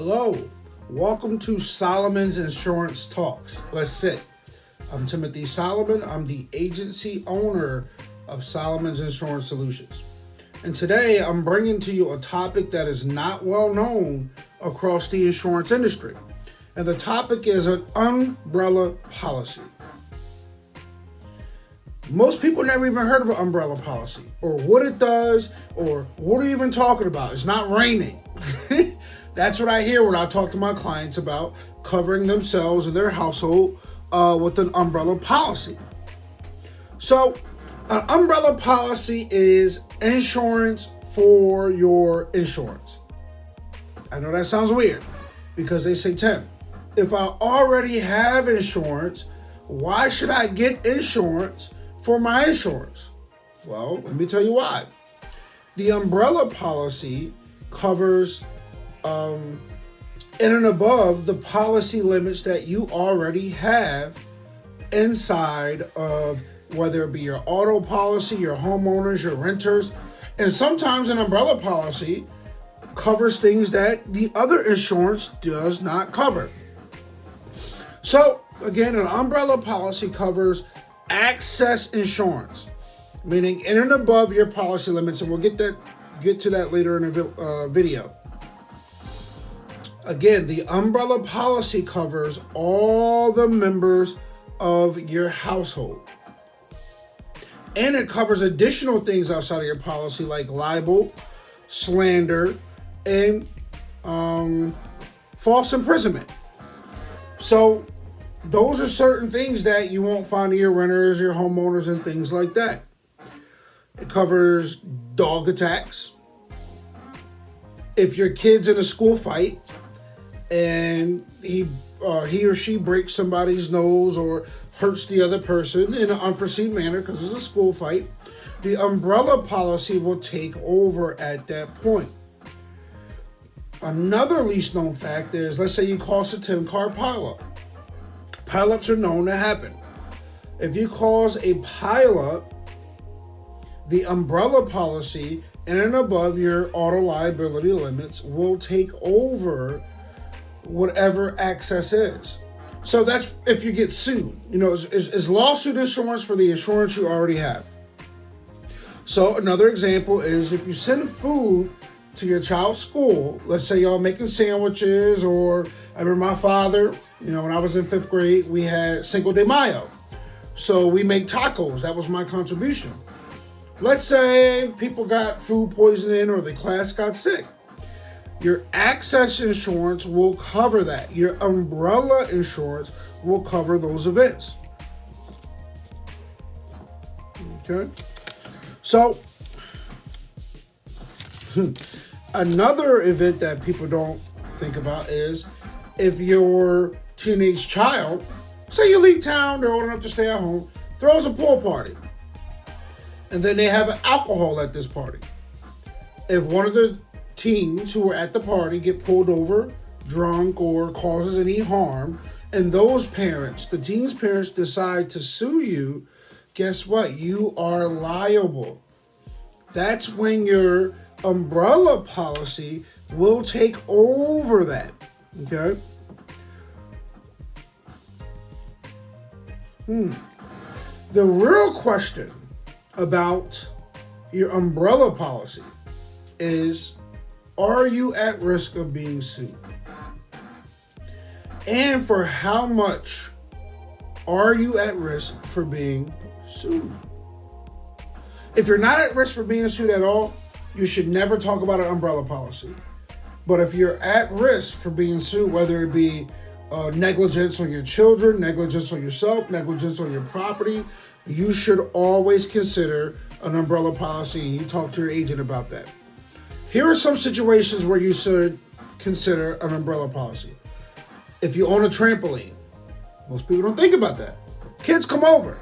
Hello, welcome to Solomon's Insurance Talks. Let's sit. I'm Timothy Solomon. I'm the agency owner of Solomon's Insurance Solutions. And today I'm bringing to you a topic that is not well known across the insurance industry. And the topic is an umbrella policy. Most people never even heard of an umbrella policy or what it does or what are you even talking about? It's not raining. That's what I hear when I talk to my clients about covering themselves and their household with an umbrella policy. So, an umbrella policy is insurance for your insurance. I know that sounds weird because they say, Tim, if I already have insurance, why should I get insurance for my insurance? Well, let me tell you why. The umbrella policy covers in and above the policy limits that you already have inside of whether it be your auto policy, your homeowners, your renters. And sometimes an umbrella policy covers things that the other insurance does not cover. So again, an umbrella policy covers excess insurance, meaning in and above your policy limits, and we'll get to that later in a video. Again, the umbrella policy covers all the members of your household. And it covers additional things outside of your policy like libel, slander, and false imprisonment. So those are certain things that you won't find in your renters, your homeowners, and things like that. It covers dog attacks. If your kid's in a school fight and he or she breaks somebody's nose or hurts the other person in an unforeseen manner because it's a school fight, the umbrella policy will take over at that point. Another least known fact is, let's say you cause a 10-car pileup. Pileups are known to happen. If you cause a pileup, the umbrella policy in and above your auto liability limits will take over whatever excess is. So that's if you get sued. You know, it's lawsuit insurance for the insurance you already have. So another example is if you send food to your child's school, let's say y'all making sandwiches, or I remember my father, when I was in 5th grade, we had Cinco de Mayo. So we make tacos. That was my contribution. Let's say people got food poisoning or the class got sick. Your excess insurance will cover that. Your umbrella insurance will cover those events. Okay? So, another event that people don't think about is if your teenage child, say you leave town, they're old enough to stay at home, throws a pool party. And then they have alcohol at this party. If one of the teens who are at the party get pulled over, drunk, or causes any harm, and those parents, the teen's parents, decide to sue you, guess what? You are liable. That's when your umbrella policy will take over that. Okay? The real question about your umbrella policy is, are you at risk of being sued? And for how much are you at risk for being sued? If you're not at risk for being sued at all, you should never talk about an umbrella policy. But if you're at risk for being sued, whether it be negligence on your children, negligence on yourself, negligence on your property, you should always consider an umbrella policy, and you talk to your agent about that. Here are some situations where you should consider an umbrella policy. If you own a trampoline, most people don't think about that. Kids come over.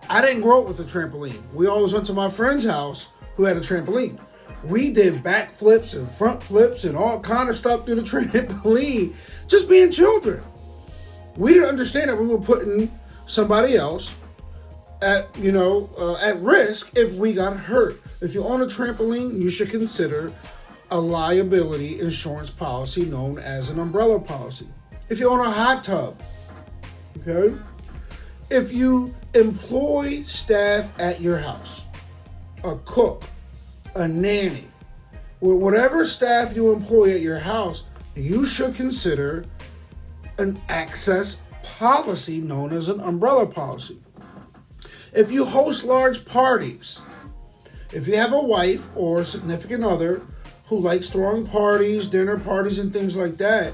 I didn't grow up with a trampoline. We always went to my friend's house who had a trampoline. We did back flips and front flips and all kind of stuff through the trampoline, just being children. We didn't understand that we were putting somebody else at risk if we got hurt. If you own a trampoline, you should consider a liability insurance policy known as an umbrella policy. If you own a hot tub, okay? If you employ staff at your house, a cook, a nanny, whatever staff you employ at your house, you should consider an excess policy known as an umbrella policy. If you host large parties, if you have a wife or a significant other who likes throwing parties, dinner parties, and things like that,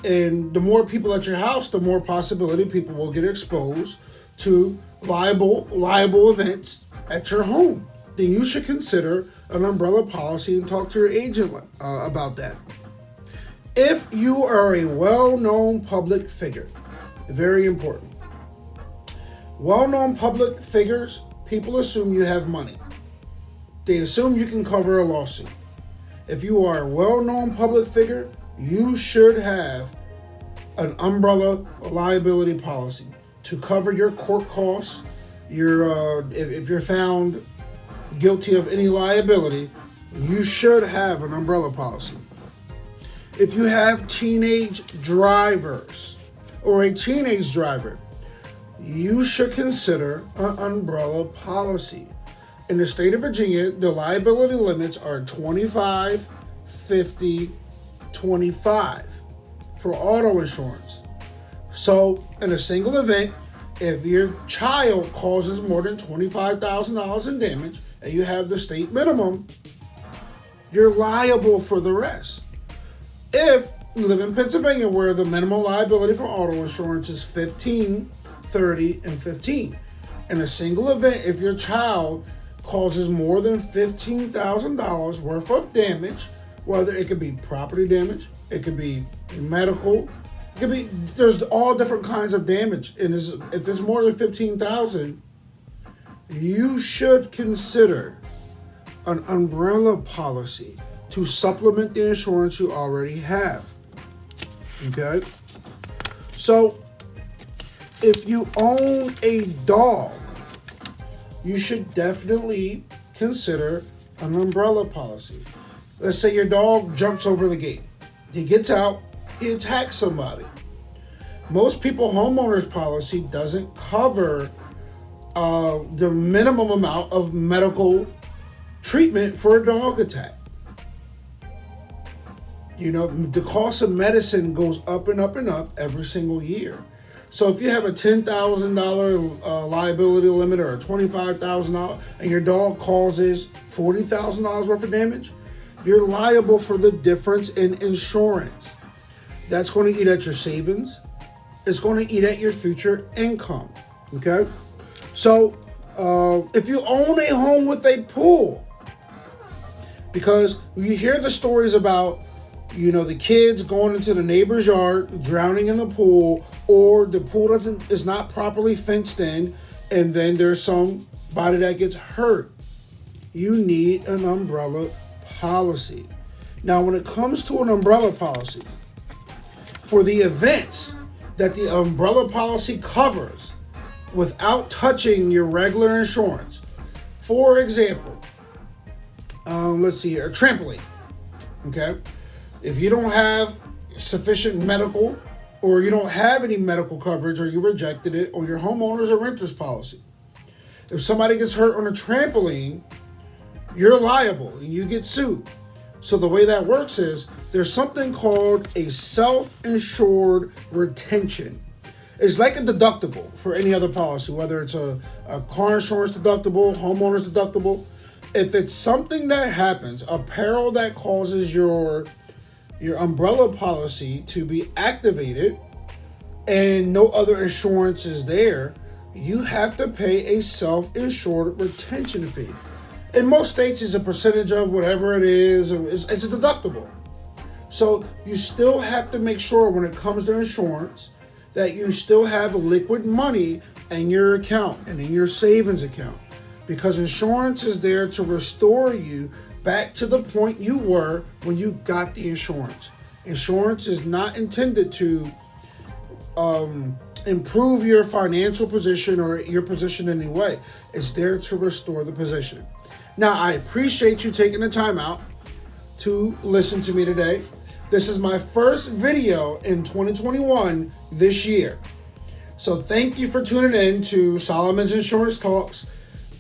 and the more people at your house, the more possibility people will get exposed to liable events at your home. Then you should consider an umbrella policy and talk to your agent about that. If you are a well-known public figure, very important. Well-known public figures, people assume you have money. They assume you can cover a lawsuit. If you are a well-known public figure, you should have an umbrella liability policy to cover your court costs. If you're found guilty of any liability, you should have an umbrella policy. If you have teenage drivers or a teenage driver, you should consider an umbrella policy. In the state of Virginia, the liability limits are 25, 50, 25 for auto insurance. So in a single event, if your child causes more than $25,000 in damage and you have the state minimum, you're liable for the rest. If you live in Pennsylvania, where the minimum liability for auto insurance is 15, 30, and 15. In a single event, if your child causes more than $15,000 worth of damage, whether it could be property damage, it could be medical, it could be, there's all different kinds of damage. And if it's more than $15,000, you should consider an umbrella policy to supplement the insurance you already have. Okay? So, if you own a dog, you should definitely consider an umbrella policy. Let's say your dog jumps over the gate. He gets out, he attacks somebody. Most people, homeowners policy doesn't cover the minimum amount of medical treatment for a dog attack. You know, the cost of medicine goes up and up and up every single year. So if you have a $10,000 liability limit or a $25,000 and your dog causes $40,000 worth of damage, you're liable for the difference in insurance. That's going to eat at your savings. It's going to eat at your future income. Okay? So if you own a home with a pool, because you hear the stories about, you know, the kids going into the neighbor's yard, drowning in the pool, or the pool is not properly fenced in, and then there's somebody that gets hurt. You need an umbrella policy. Now, when it comes to an umbrella policy, for the events that the umbrella policy covers without touching your regular insurance, for example, let's see here, a trampoline, okay? If you don't have sufficient medical, or you don't have any medical coverage, or you rejected it on your homeowners or renters policy, if somebody gets hurt on a trampoline, you're liable and you get sued. So the way that works is there's something called a self-insured retention. It's like a deductible for any other policy, whether it's a car insurance deductible, homeowners deductible. If it's something that happens, a peril that causes your umbrella policy to be activated and no other insurance is there, you have to pay a self-insured retention fee. In most states, it's a percentage of whatever it is. It's a deductible. So you still have to make sure when it comes to insurance that you still have liquid money in your account and in your savings account, because insurance is there to restore you back to the point you were when you got the insurance. Insurance is not intended to improve your financial position or your position in any way. It's there to restore the position. Now, I appreciate you taking the time out to listen to me today. This is my first video in 2021 this year. So thank you for tuning in to Solomon's Insurance Talks.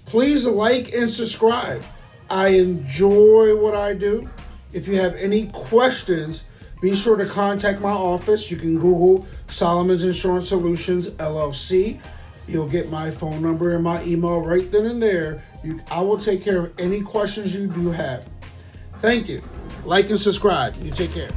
Please like and subscribe. I enjoy what I do. If you have any questions, be sure to contact my office. You can Google Solomon's Insurance Solutions, LLC. You'll get my phone number and my email right then and there. I will take care of any questions you do have. Thank you. Like and subscribe. You take care.